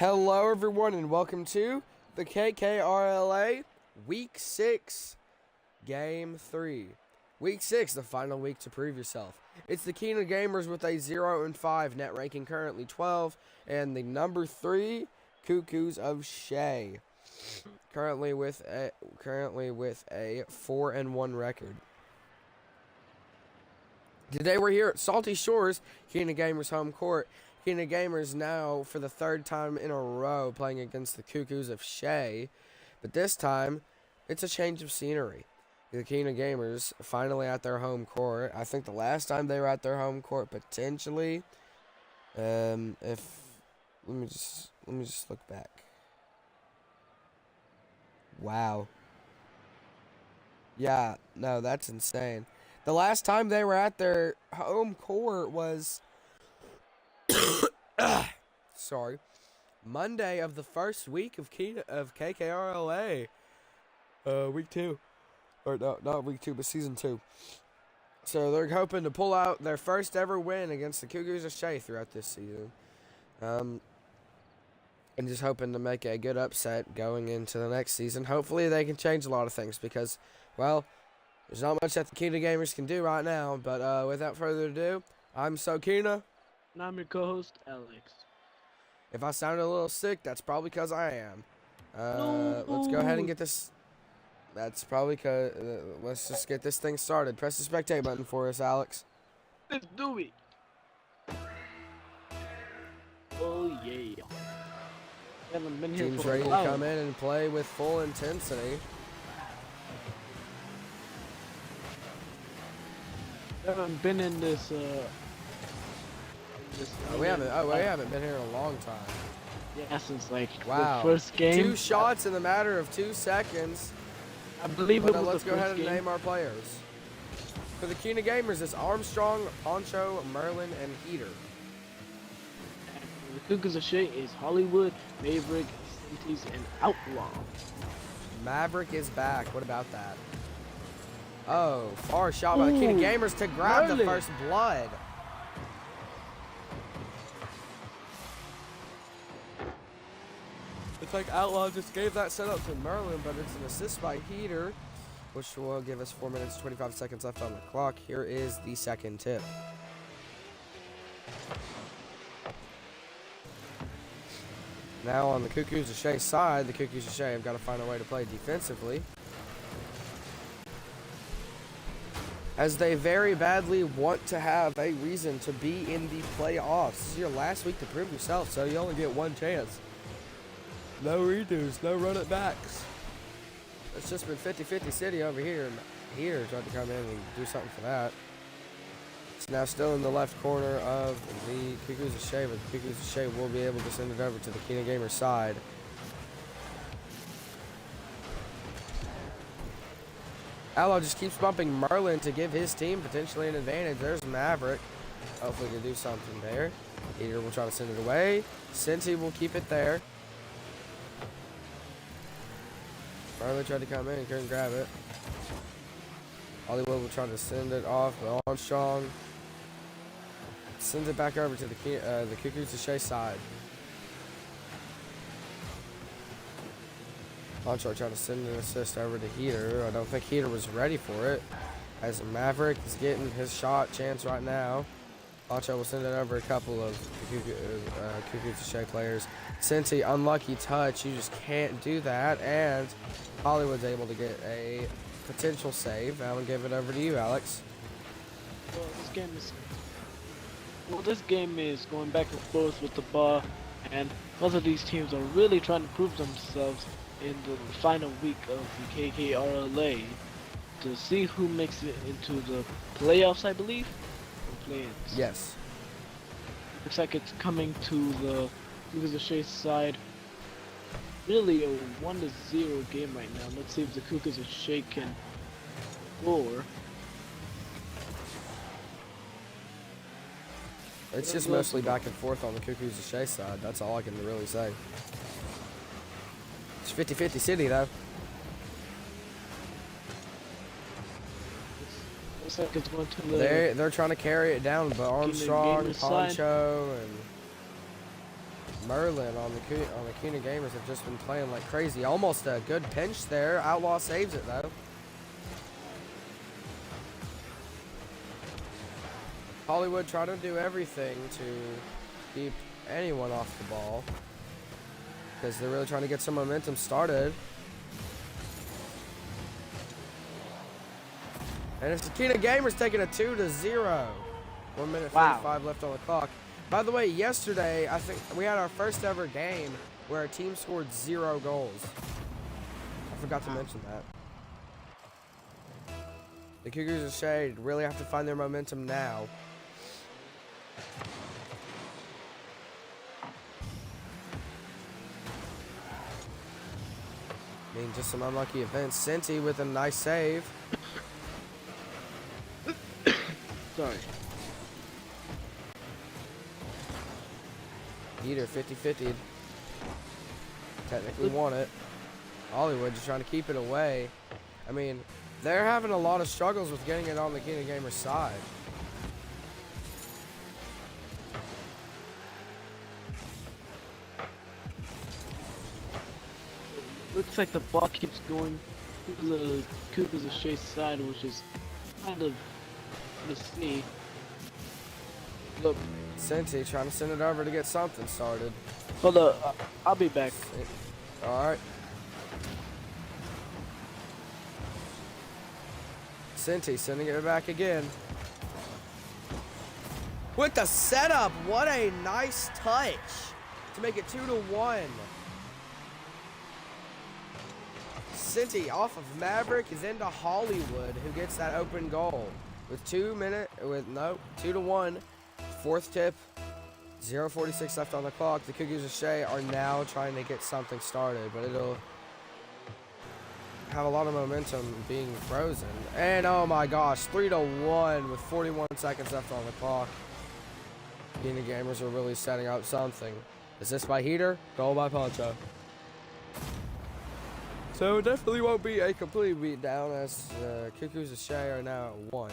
Hello, everyone, and welcome to the KKRLA Week 6, Game 3. Week 6, the final week to prove yourself. It's the Kina Gamers with a 0-5 net ranking, currently 12, and the number 3 KoKo's of SHae, currently with a 4-1 record. Today we're here at Salty Shores, Kina Gamers home court. Kina Gamers now for the third time in a row playing against the KoKo's of SHae, but this time it's a change of scenery. The Kina Gamers finally at their home court. I think the last time they were at their home court potentially, let me just look back. Wow. Yeah, no, that's insane. The last time they were at their home court was sorry, Monday of the first week of KKRLA, week 2, or no, not week 2, but season 2. So they're hoping to pull out their first ever win against the KoKo's of SHae throughout this season, and just hoping to make a good upset going into the next season. Hopefully they can change a lot of things because, well, there's not much that the Kina Gamers can do right now. But without further ado, I'm Kina. And I'm your co-host, Alex. If I sound a little sick, that's probably because I am. No. Let's go ahead and get this. That's probably because. Let's just get this thing started. Press the spectate button for us, Alex. Let's do it. Oh yeah. Haven't been here Team's for ready a to while. come in and play with full intensity. Haven't been in this. We haven't been here in a long time. Yeah, since like Wow. the first game. 2 shots in the matter of 2 seconds. I believe it was Let's the go first ahead and game. name our players. For the Kina Gamers, it's Armstrong, Poncho, Merlin, and Heater. And the KoKo's of SHae is Hollywood, Maverick, Cintis, and Outlaw. Maverick is back. What about that? Oh, far shot by the Kina Ooh, Gamers to grab the Merlin. first blood. It's like Outlaw just gave that setup to Merlin, but it's an assist by Heater, which will give us 4 minutes, 25 seconds left on the clock. Here is the second tip. Now on the KoKo's of SHae side, the KoKo's of SHae have got to find a way to play defensively, as they very badly want to have a reason to be in the playoffs. This is your last week to prove yourself, so you only get one chance. No redos, no run it backs. It's just been 50-50 city over here, and here tried to come in and do something for that. It's now still in the left corner of the KoKo's of SHae, but the KoKo's of SHae will be able to send it over to the Kina Gamers side. Outlaw just keeps bumping Merlin to give his team potentially an advantage. There's Maverick. Hopefully to do something there. Heater will try to send it away. Cinti will keep it there. Merlin tried to come in and couldn't grab it. Hollywood will try to send it off, but Armstrong sends it back over to the KoKo's of SHae side. Poncho trying to send an assist over to Heater. I don't think Heater was ready for it, as Maverick is getting his shot chance right now. Poncho will send it over a couple of KoKo's of SHae players. Cinti, unlucky touch. You just can't do that, and Hollywood's able to get a potential save. I'm gonna give it over to you, Alex. Well, this game is going back and forth with the ball, and both of these teams are really trying to prove themselves in the final week of the KKRLA to see who makes it into the playoffs, I believe. Or play-ins. Yes. Looks like it's coming to the KoKo's of SHae side. Really a 1-0 game right now. Let's see if the KoKo's of SHae can score. It's just mostly back and forth on the KoKo's of SHae side. That's all I can really say. It's 50-50 city, though. Looks like it's going to the... They're trying to carry it down, but Armstrong, Gamers side. Poncho, and Merlin on the Keenan Gamers have just been playing like crazy. Almost a good pinch there. Outlaw saves it though. Hollywood trying to do everything to keep anyone off the ball because they're really trying to get some momentum started. And it's the Keenan Gamers taking a 2-0. 1 minute 45 left on the clock. By the way, yesterday, I think we had our first ever game where our team scored 0 goals. I forgot to mention that. The KoKo's of SHae really have to find their momentum now. I mean, just some unlucky events. Cinti with a nice save. Sorry. Either 50-50. Technically won it. Hollywood just trying to keep it away. I mean, they're having a lot of struggles with getting it on the Keenan Gamers side. Looks like the ball keeps going to the KoKo's of SHae side, which is kind of risky. Look. Cinti trying to send it over to get something started. Hold up, I'll be back. Alright. Cinti sending it back again. With the setup, what a nice touch to make it 2-1. Cinti off of Maverick is into Hollywood, who gets that open goal with 2-1. Fourth tip, 0:46 left on the clock. The KoKo's of SHae are now trying to get something started, but it'll have a lot of momentum being frozen. And oh my gosh, 3-1 with 41 seconds left on the clock. Keenan Gamers are really setting up something. Assist by Heater, goal by Poncho. So it definitely won't be a complete beatdown as KoKo's of SHae are now at 1.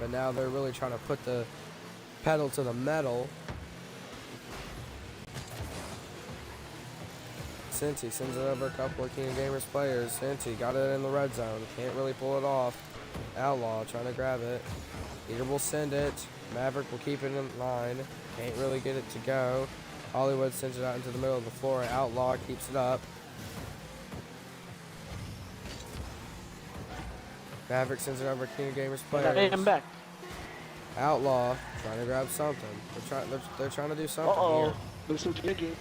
But now they're really trying to put the pedal to the metal. Cinti sends it over a couple of Keenan Gamers players. Cinti got it in the red zone. Can't really pull it off. Outlaw trying to grab it. Heater will send it. Maverick will keep it in line. Can't really get it to go. Hollywood sends it out into the middle of the floor. Outlaw keeps it up. Maverick sends it over to Keenan Gamers players. Hey, I'm back. Outlaw trying to grab something. They're trying to do something here. Looks like injured.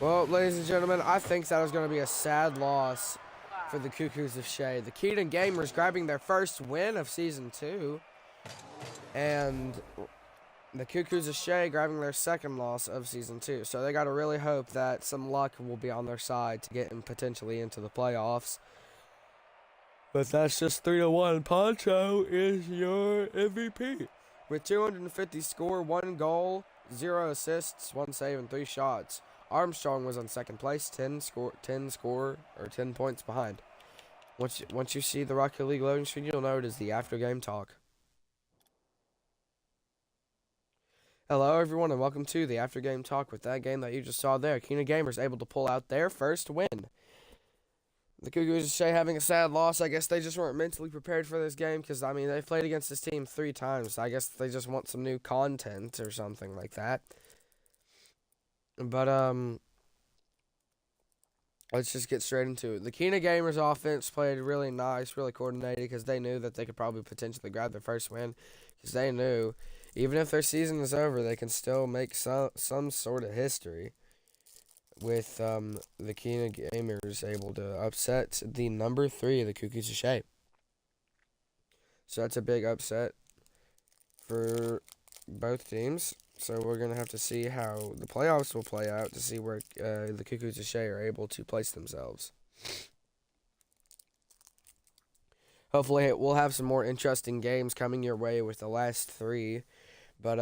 Well, ladies and gentlemen, I think that was going to be a sad loss for the KoKo's of SHae. The Keenan Gamers grabbing their first win of Season 2. And the KoKo's of SHae grabbing their second loss of Season 2. So they got to really hope that some luck will be on their side to get them potentially into the playoffs. But that's just 3-1. Poncho is your MVP. With 250 score, 1 goal, 0 assists, 1 save, and 3 shots. Armstrong was on second place, 10 points behind. Once you see the Rocket League loading screen, you'll know it is the after game talk. Hello everyone and welcome to the after game talk with that game that you just saw there. Keenan Gamers able to pull out their first win. The KoKo's of SHae having a sad loss. I guess they just weren't mentally prepared for this game because, I mean, they've played against this team 3 times. I guess they just want some new content or something like that. But, let's just get straight into it. The Keenan Gamers offense played really nice, really coordinated because they knew that they could probably potentially grab their first win because they knew even if their season is over, they can still make some sort of history. With the Keenan Gamers able to upset the number 3 of the KoKo's of SHae. So that's a big upset for both teams. So we're going to have to see how the playoffs will play out to see where the KoKo's of SHae are able to place themselves. Hopefully we'll have some more interesting games coming your way with the last 3. But,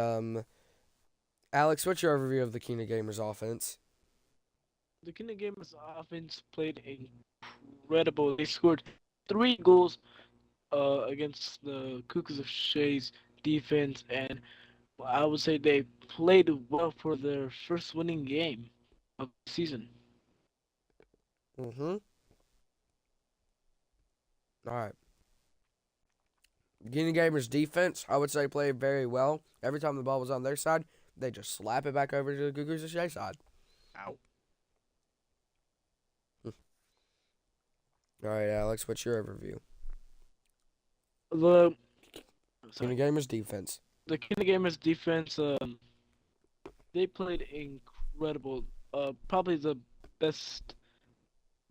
Alex, what's your overview of the Keenan Gamers offense? The Keenan Gamers offense played incredible. They scored 3 goals against the KoKo's of SHae's defense, and I would say they played well for their first winning game of the season. Mm-hmm. All right. Guinea Gamers' defense, I would say, played very well. Every time the ball was on their side, they just slap it back over to the KoKo's of SHae side. Ow. All right, Alex, what's your overview? The Guinea sorry, Gamers' defense. the Gamers defense, they played incredible. Probably best,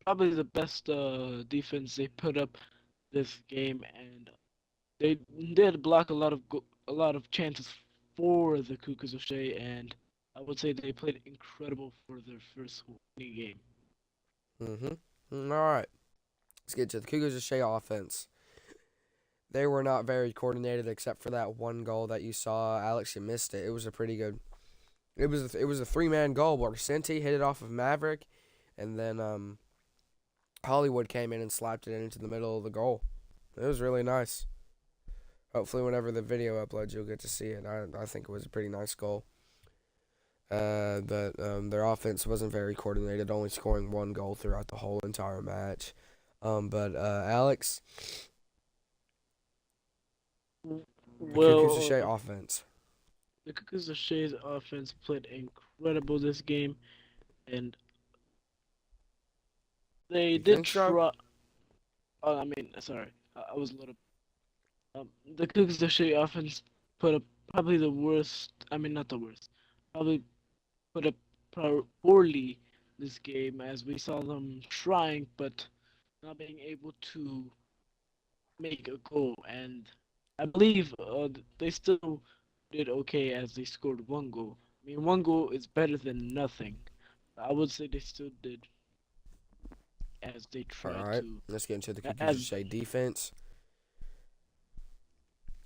probably the best defense they put up this game, and they did block a lot of chances for the KoKo's of SHae, and I would say they played incredible for their first winning game. Mm-hmm. All right. Let's get to the KoKo's of SHae offense. They were not very coordinated except for that one goal that you saw. Alex, you missed it. It was a pretty good. It was a 3-man goal where Senti hit it off of Maverick, and then Hollywood came in and slapped it into the middle of the goal. It was really nice. Hopefully, whenever the video uploads, you'll get to see it. I think it was a pretty nice goal. But their offense wasn't very coordinated, only scoring one goal throughout the whole entire match. But Alex, the KoKo's of SHae offense. The KoKo's of SHae's offense played incredible this game, and they You did think so? try. Oh, I mean, sorry, I was a little. The KoKo's of SHae offense put up probably the worst. I mean, not the worst. Probably put up poorly this game, as we saw them trying but not being able to make a goal. And I believe they still did okay as they scored one goal. I mean, one goal is better than nothing. I would say they still did as they All tried right, to. let's get into the KoKo's of As SHae defense.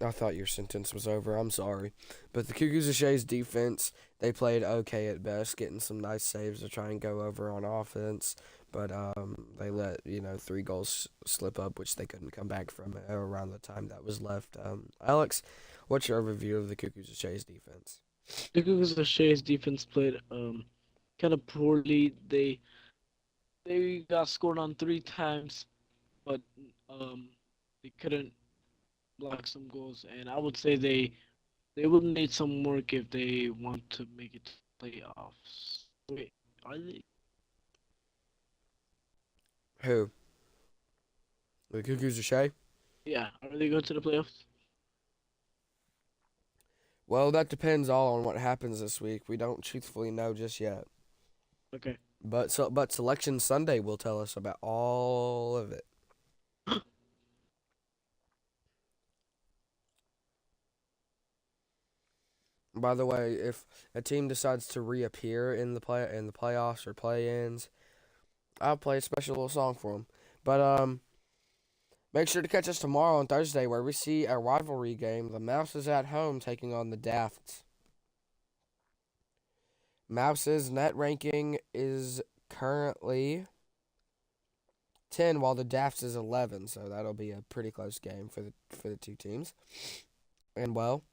I thought your sentence was over. I'm sorry. But the KoKo's of SHae's defense, they played okay at best, getting some nice saves to try and go over on offense. But they let, 3 goals slip up, which they couldn't come back from around the time that was left. Alex, what's your overview of the KoKo's of SHae's defense? the KoKo's of SHae's defense played kind of poorly. They got scored on 3 times, but they couldn't block some goals, and I would say they would need some work if they want to make it to playoffs. Wait, are they? Who? The KoKo's of SHae? Yeah, are they going to the playoffs? Well, that depends all on what happens this week. We don't truthfully know just yet. Okay. But Selection Sunday will tell us about all of it. By the way, if a team decides to reappear in the playoffs or play-ins, I'll play a special little song for them. But make sure to catch us tomorrow on Thursday where we see a rivalry game. The Mouse is at home taking on the Dafts. Mouse's net ranking is currently 10, while the Dafts is 11. So that'll be a pretty close game for the two teams. And well,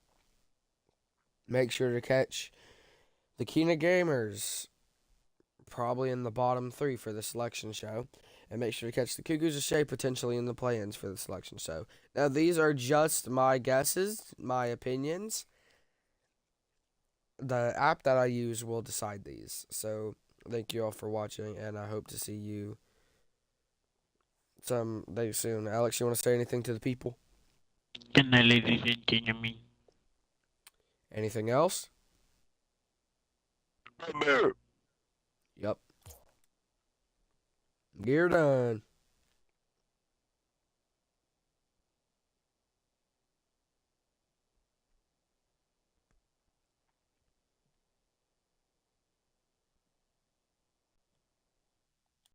make sure to catch the Kina Gamers, probably in the bottom 3 for the selection show. And make sure to catch the KoKo's of SHae potentially in the play-ins for the selection show. Now, these are just my guesses, my opinions. The app that I use will decide these. So, thank you all for watching, and I hope to see you someday soon. Alex, you want to say anything to the people? Good night, ladies and gentlemen. Anything else? Yep. Gear done.